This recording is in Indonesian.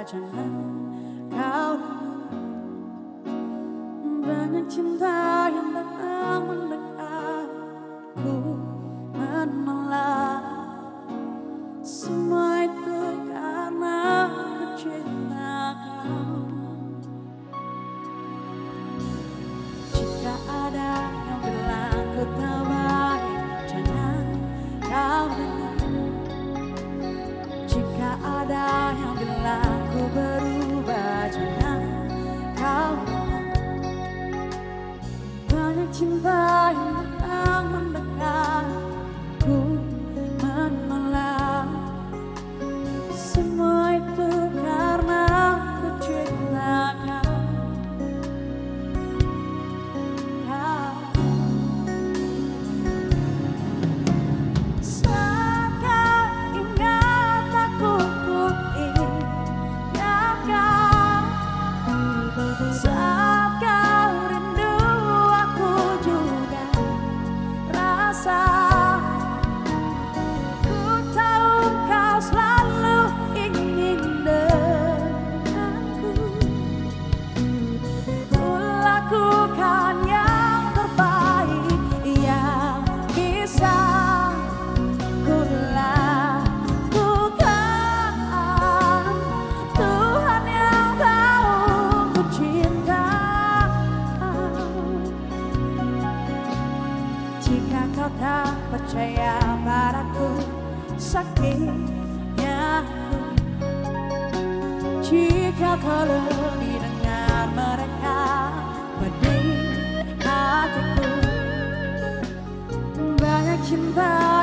jangan kau dengar banyak cinta yang datang mendekat. Ku menolak semua itu karena ku cinta kau. Jika ada yang bilang ku tak baik, jangan kau dengar. Jika ada yang bilang ku berubah, jangan kau dengar. Banyak cinta yang datang mendekat, ku menolak semua itu karena ku cinta kau. Saat kau ingat aku, ku ingat kau. Saat kau rindu, aku juga rasa. Ku tahu kau selalu ingin denganku. Ku lakukan yang terbaik yang bisa ku lakukan. Tuhan yang tahu ku cinta. Jika kau tak percaya padaku, sakitnya aku. Jika kau lebih dengar mereka pedih hatiku. Banyak cinta